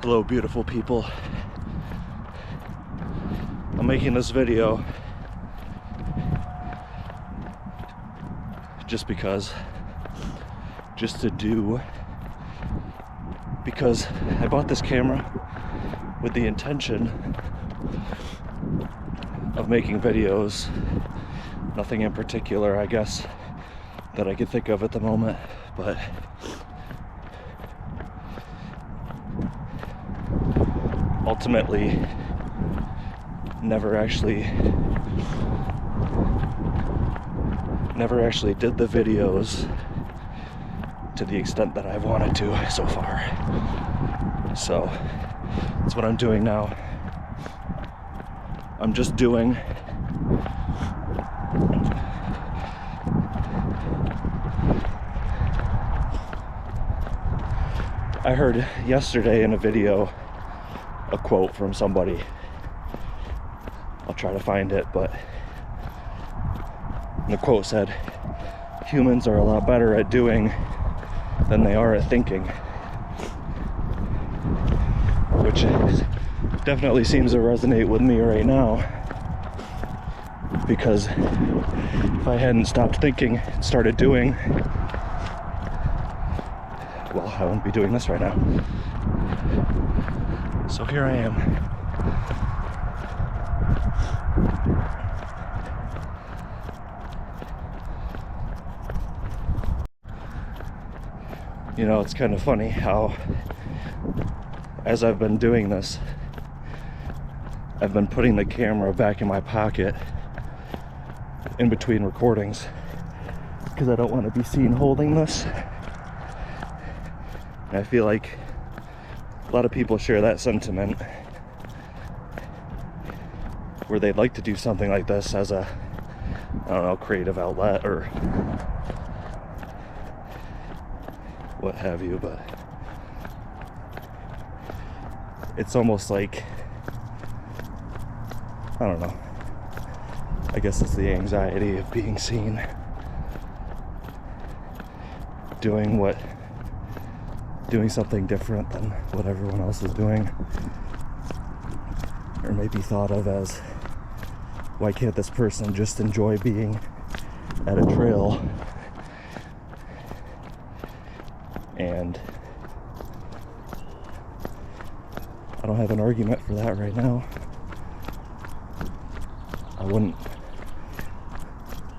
Hello, beautiful people. I'm making this video just because I bought this camera with the intention of making videos. Nothing in particular, I guess, that I could think of at the moment, but ultimately never actually did the videos to the extent that I've wanted to so far. So that's what I'm doing now. I'm just doing I heard yesterday in a video a quote from somebody. I'll try to find it, but the quote said, "Humans are a lot better at doing than they are at thinking," which definitely seems to resonate with me right now, because if I hadn't stopped thinking and started doing, well, I wouldn't be doing this right now. So here I am. You know, it's kind of funny how, as I've been doing this, I've been putting the camera back in my pocket in between recordings because I don't want to be seen holding this. And I feel like a lot of people share that sentiment, where they'd like to do something like this as a, I don't know, creative outlet or what have you, but it's almost like, I don't know, I guess it's the anxiety of being seen, doing something different than what everyone else is doing, or maybe thought of as, why can't this person just enjoy being at a trail? And I don't have an argument for that right now.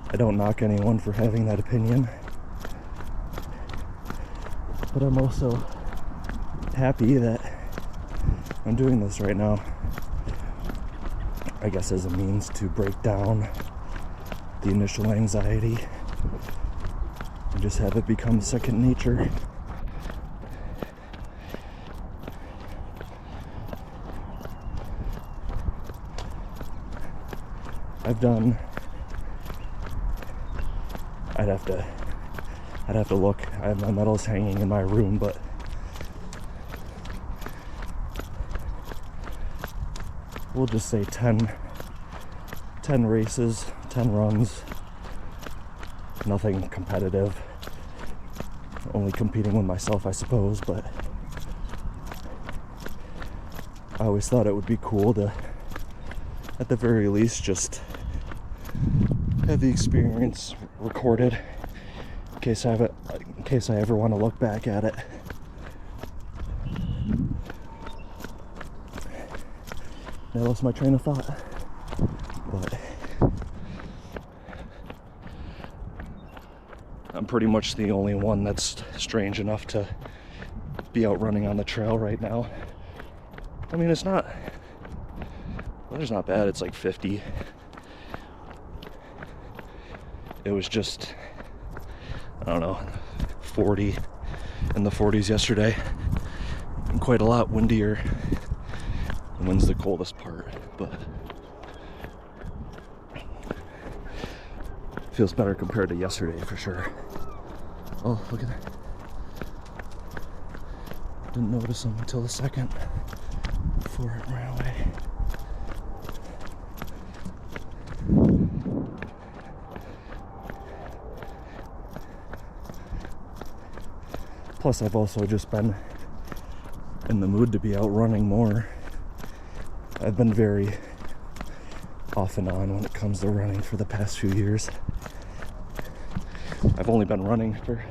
I don't knock anyone for having that opinion, but I'm also happy that I'm doing this right now, I guess as a means to break down the initial anxiety and just have it become second nature. I'd have to look. I have my medals hanging in my room, but we'll just say 10 races, 10 runs, nothing competitive, only competing with myself, I suppose, but I always thought it would be cool to, at the very least, just have the experience recorded in case I ever want to look back at it. I lost my train of thought, but I'm pretty much the only one that's strange enough to be out running on the trail right now. I mean, the weather's not bad. It's like 50. It was just, I don't know, 40 in the 40s yesterday, and quite a lot windier. The wind's the coldest part, but feels better compared to yesterday for sure. Oh, look at that. Didn't notice them until the second before it ran away. Plus, I've also just been in the mood to be out running more. I've been very off and on when it comes to running for the past few years. I've only been running for,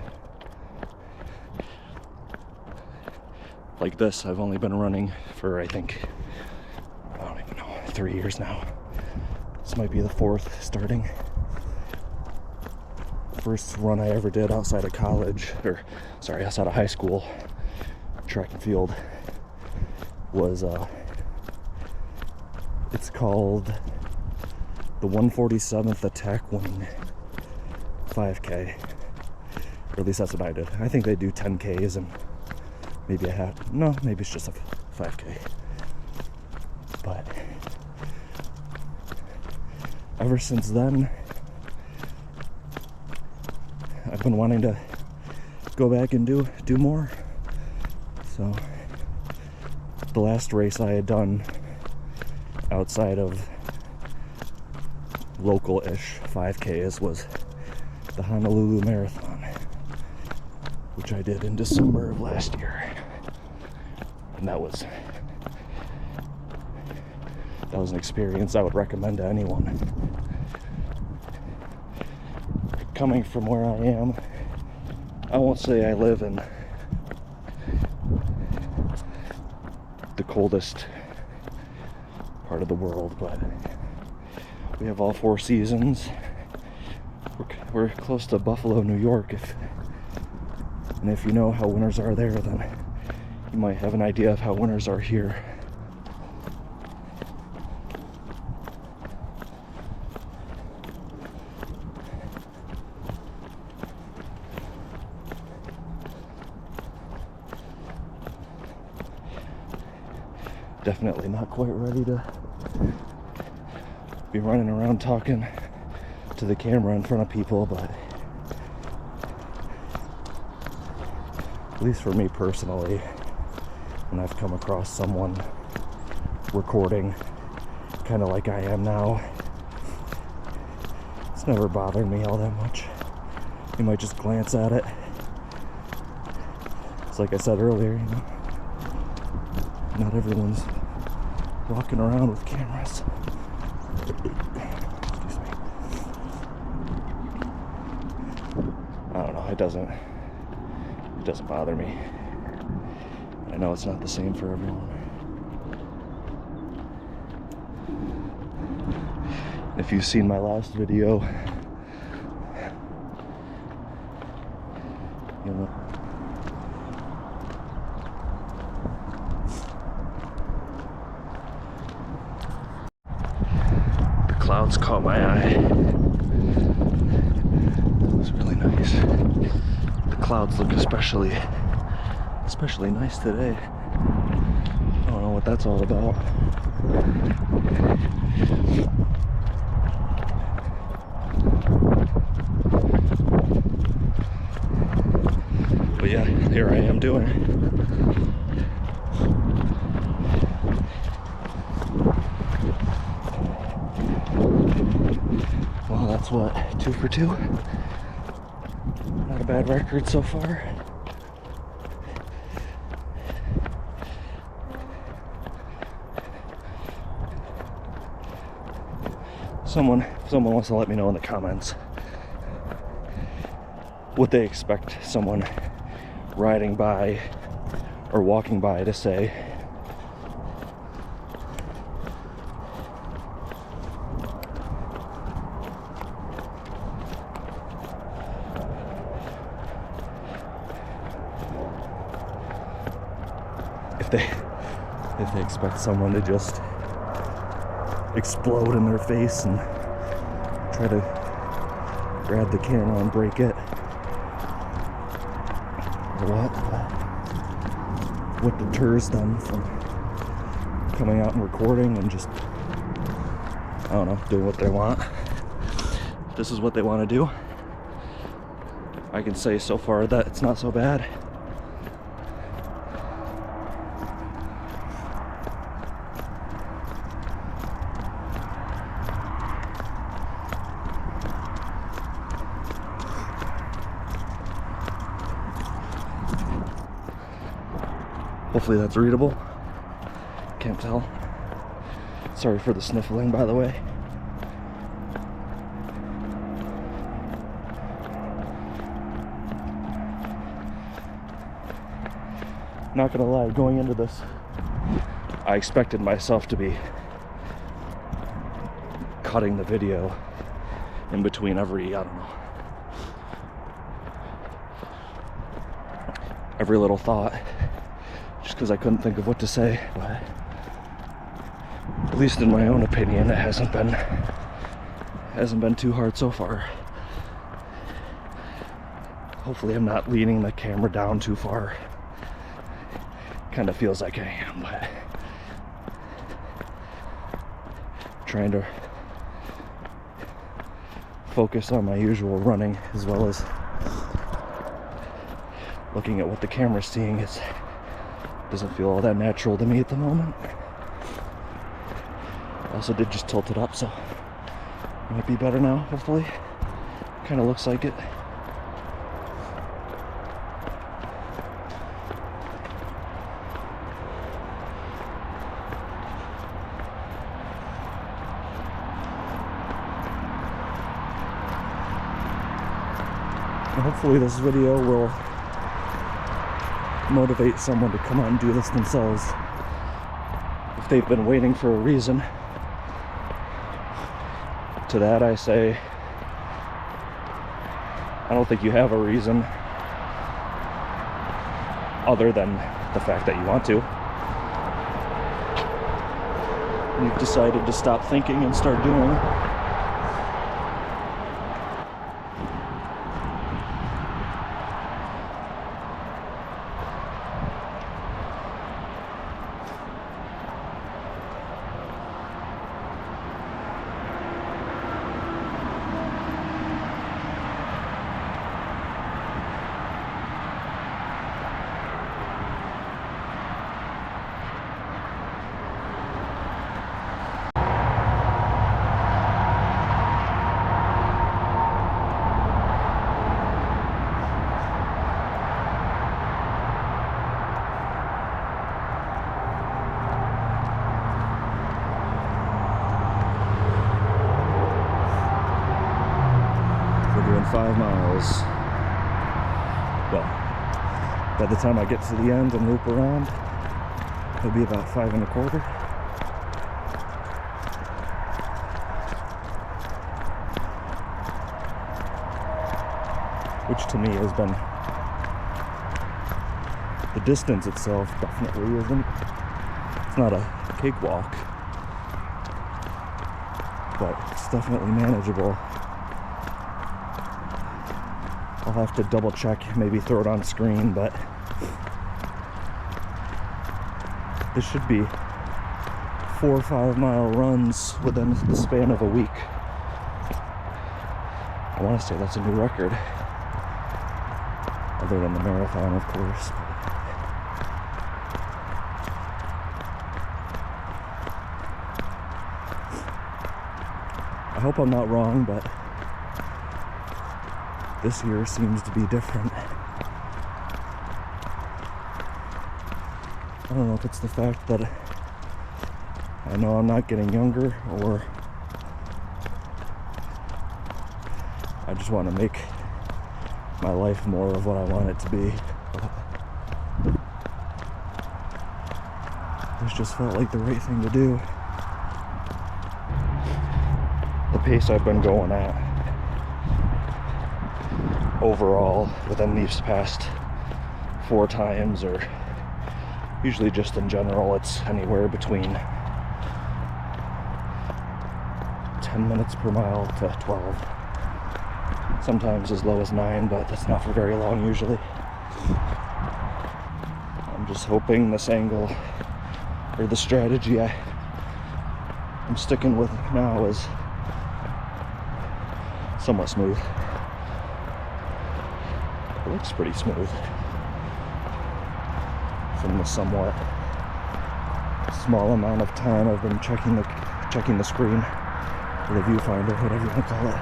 like this, I've only been running for, I think, I don't even know, 3 years now. This might be the 4th starting. First run I ever did outside of college, or sorry, outside of high school, track and field, was it's called the 147th Attack Wing 5K, or at least that's what I did. I think they do 10Ks and maybe maybe it's just a 5K. But ever since then, I've been wanting to go back and do more. So the last race I had done outside of local-ish 5Ks was the Honolulu Marathon, which I did in December of last year. And that was an experience I would recommend to anyone. Coming from where I am, I won't say I live in the coldest part of the world, but we have all 4 seasons. We're close to Buffalo, New York, and if you know how winters are there, then you might have an idea of how winters are here. Definitely not quite ready to be running around talking to the camera in front of people, but at least for me personally, when I've come across someone recording kind of like I am now, it's never bothered me all that much. You might just glance at it. It's like I said earlier, you know, not everyone's walking around with cameras. Excuse me. I don't know, it doesn't bother me. I know it's not the same for everyone. If you've seen my last video, you know, the clouds caught my eye. That was really nice. The clouds look especially nice today. I don't know what that's all about. But yeah, here I am doing it. Well, that's what, 2 for 2? Not a bad record so far. If someone wants to let me know in the comments what they expect someone riding by or walking by to say. If they expect someone to just explode in their face and try to grab the camera and break it, or what deters them from coming out and recording and just, I don't know, doing what they want. If this is what they want to do, I can say so far that it's not so bad. Hopefully that's readable. Can't tell. Sorry for the sniffling, by the way. Not gonna lie, going into this, I expected myself to be cutting the video in between every, I don't know, every little thought, just because I couldn't think of what to say. But at least in my own opinion, it hasn't been too hard so far. Hopefully I'm not leaning the camera down too far. Kind of feels like I am, but trying to focus on my usual running as well as looking at what the camera's seeing. It doesn't feel all that natural to me at the moment. I also did just tilt it up, so it might be better now, hopefully. Kind of looks like it. Hopefully this video will motivate someone to come out and do this themselves if they've been waiting for a reason. To that I say, I don't think you have a reason other than the fact that you want to. You've decided to stop thinking and start doing. We're doing 5 miles. Well, by the time I get to the end and loop around, it'll be about 5 1/4. Which to me has been, the distance itself definitely isn't, it's not a cakewalk, but it's definitely manageable. I'll have to double check, maybe throw it on screen, but this should be 4 or 5 mile runs within the span of a week. I want to say that's a new record, other than the marathon, of course. I hope I'm not wrong, but this year seems to be different. I don't know if it's the fact that I know I'm not getting younger, or I just want to make my life more of what I want it to be. This just felt like the right thing to do. The pace I've been going at overall within these past 4 times, or usually just in general, it's anywhere between 10 minutes per mile to 12. Sometimes as low as 9, but that's not for very long usually. I'm just hoping this angle, or the strategy I'm sticking with now, is somewhat smooth. It looks pretty smooth from the somewhat small amount of time I've been checking the screen, or the viewfinder, whatever you want to call it.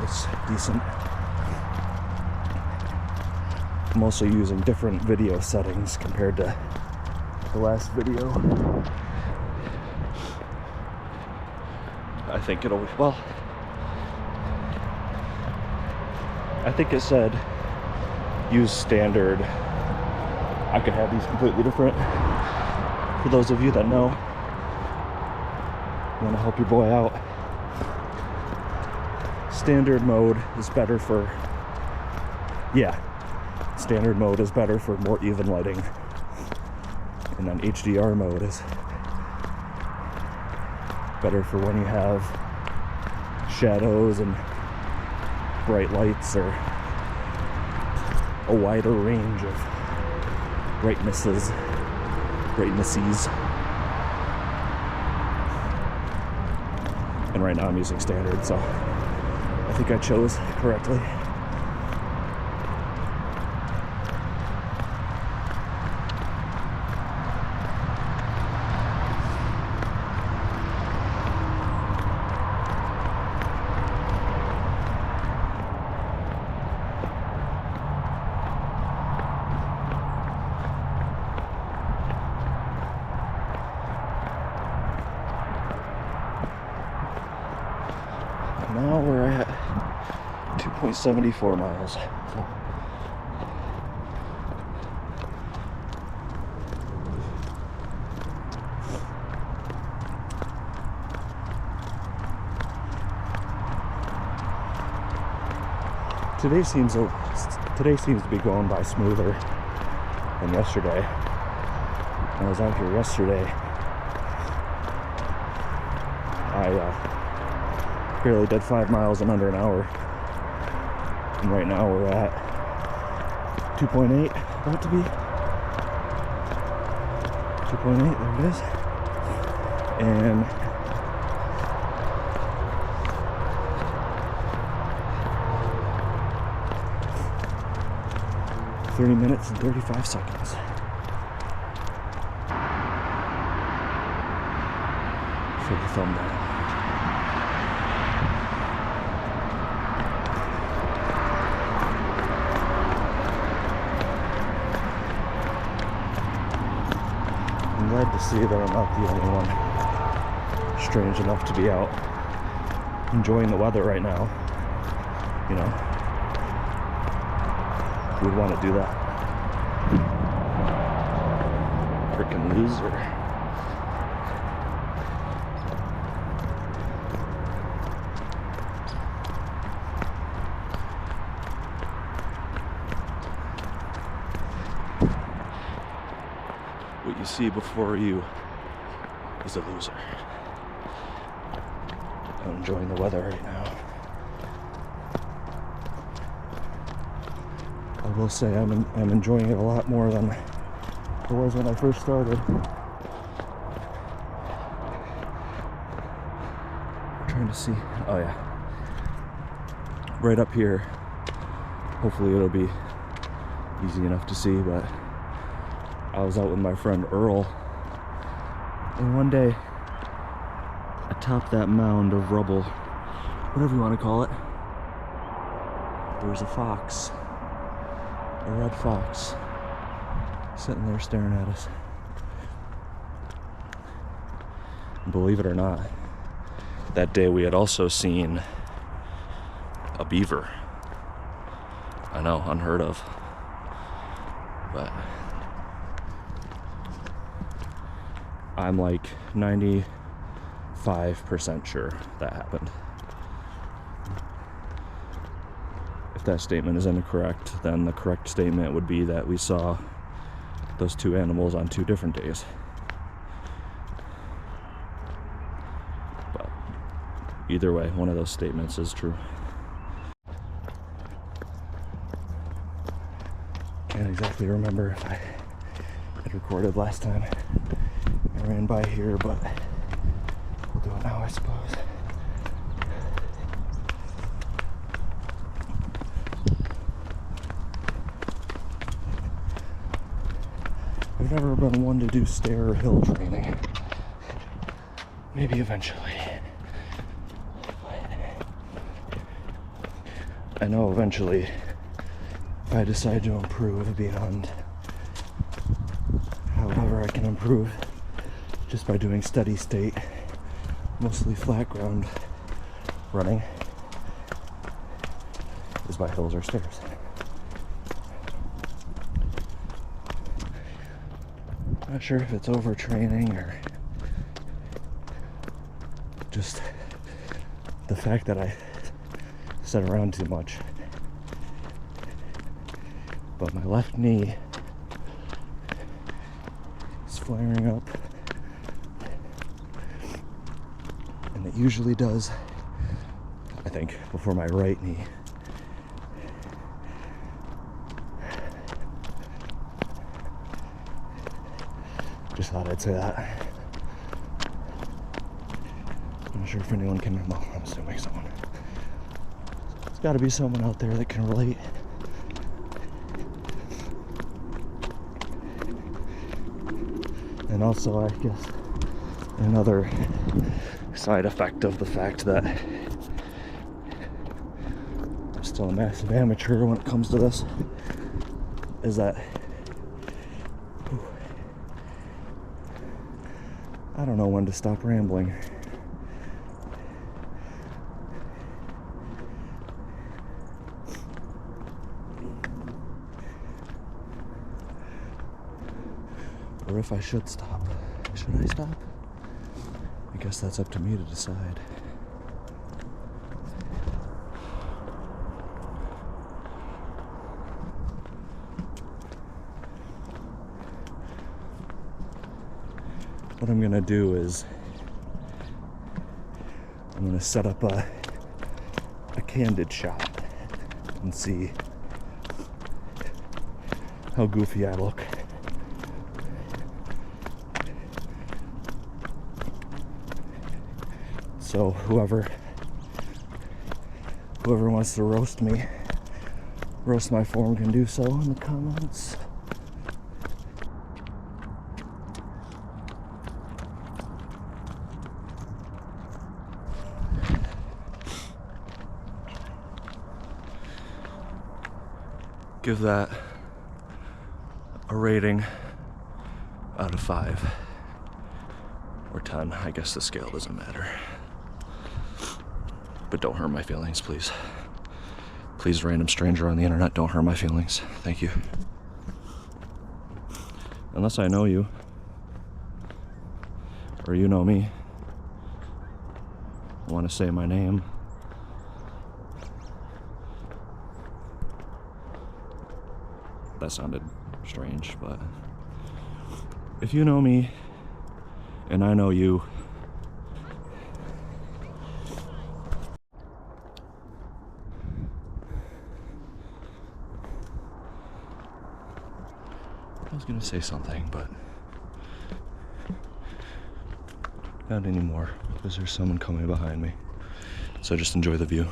It's decent. I'm also using different video settings compared to the last video. I think it'll, well, I think it said use standard. I could have these completely different. For those of you that know, want to help your boy out, standard mode is better for, standard mode is better for more even lighting. And then HDR mode is better for when you have shadows and bright lights or a wider range of brightnesses. And right now I'm using standard, so I think I chose correctly. Now we're at 2.74 miles. Today seems to be going by smoother than yesterday. When I was out here yesterday, I barely did 5 miles in under an hour, and right now we're at 2.8, about to be 2.8, there it is, and "30 minutes and 35 seconds. For the thumbnail. I'm glad to see that I'm not the only one strange enough to be out enjoying the weather right now. You know, who would want to do that? Frickin' loser. What you see before you is a loser. I'm enjoying the weather right now. I will say I'm enjoying it a lot more than it was when I first started. I'm trying to see. Oh yeah. Right up here. Hopefully it'll be easy enough to see, but I was out with my friend Earl, and one day atop that mound of rubble, whatever you want to call it, there was a fox. A red fox sitting there staring at us. And believe it or not, that day we had also seen a beaver. I know, unheard of, but I'm like 95% sure that happened. If that statement is incorrect, then the correct statement would be that we saw those two animals on 2 different days. But either way, one of those statements is true. Can't exactly remember if I had recorded last time I ran by here, but we'll do it now, I suppose. I've never been one to do stair or hill training. Maybe eventually. I know eventually if I decide to improve beyond however I can improve just by doing steady state, mostly flat ground running, is by hills or stairs. Not sure if it's overtraining or just the fact that I sit around too much. But my left knee is flaring up, and it usually does, I think, before my right knee. Just thought I'd say that. I'm not sure if anyone can, well, I'm assuming someone. There's got to be someone out there that can relate. And also, I guess, another side effect of the fact that I'm still a massive amateur when it comes to this is that I don't know when to stop rambling. Or if I should stop. Should I stop? I guess that's up to me to decide. What I'm gonna do is I'm gonna set up a candid shot and see how goofy I look. So whoever wants to roast me, roast my form, can do so in the comments. Give that a rating out of 5 or 10. I guess the scale doesn't matter. But don't hurt my feelings, please. Please, random stranger on the internet, don't hurt my feelings. Thank you. Unless I know you, or you know me, I want to say my name. That sounded strange, but if you know me and I know you, I was gonna say something, but not anymore because there's someone coming behind me. So just enjoy the view.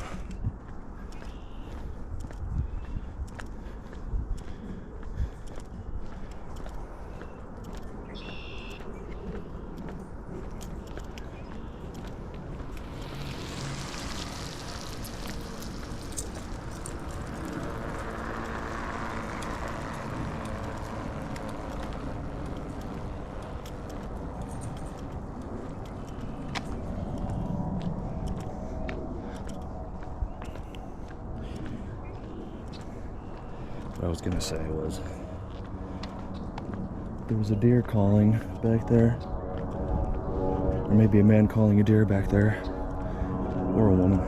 What I was gonna say was, there was a deer calling back there, or maybe a man calling a deer back there, or a woman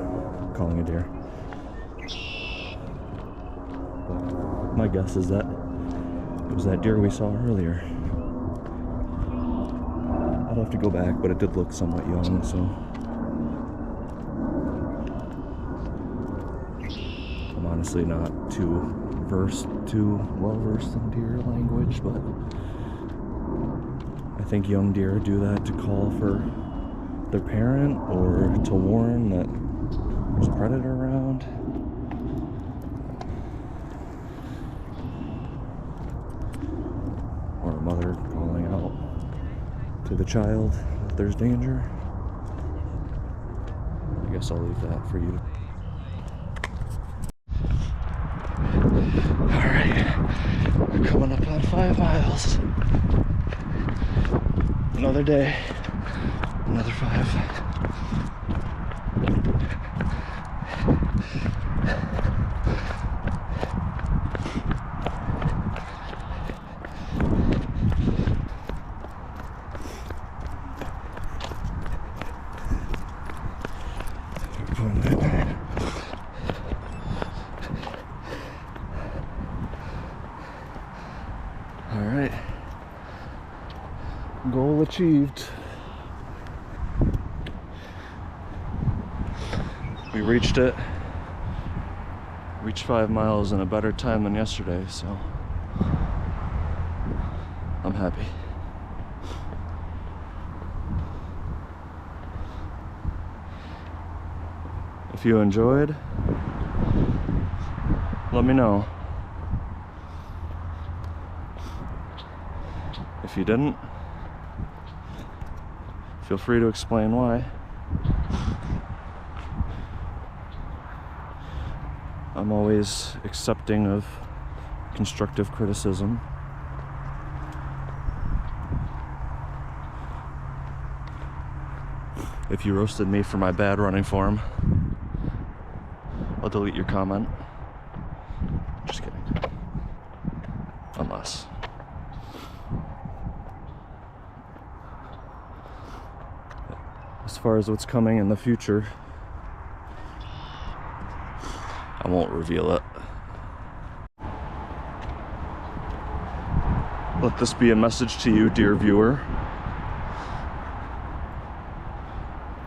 calling a deer. But my guess is that it was that deer we saw earlier. I'd have to go back, but it did look somewhat young, so I'm honestly not too well versed in deer language, but I think young deer do that to call for their parent or to warn that there's a predator around. Or a mother calling out to the child if there's danger. I guess I'll leave that for you. Alright. We're coming up on 5 miles. Another day, another 5. All right, goal achieved. We reached it. Reached 5 miles in a better time than yesterday, so I'm happy. If you enjoyed, let me know. If you didn't, feel free to explain why. I'm always accepting of constructive criticism. If you roasted me for my bad running form, I'll delete your comment. Just kidding. Unless. As far as what's coming in the future, I won't reveal it. Let this be a message to you, dear viewer,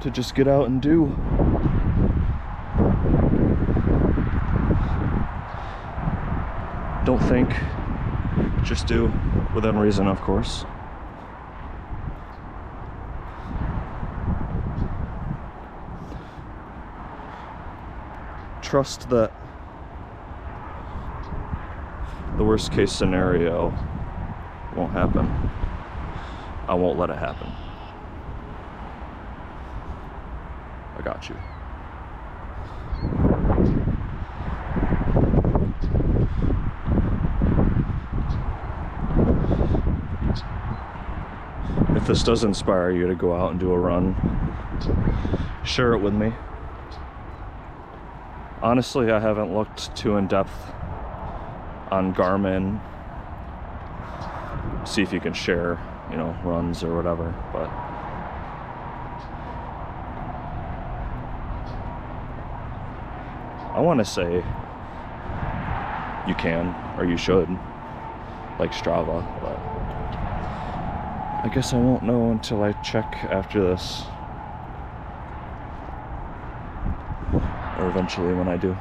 to just get out and do. Don't think, just do, within reason, of course. Trust that the worst case scenario won't happen. I won't let it happen. I got you. If this does inspire you to go out and do a run, share it with me. Honestly, I haven't looked too in depth on Garmin. See if you can share, runs or whatever, but I want to say you can, or you should, like Strava, but I guess I won't know until I check after this. Or eventually when I do.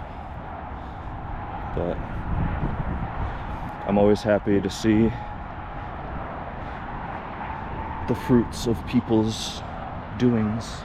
But I'm always happy to see the fruits of people's doings.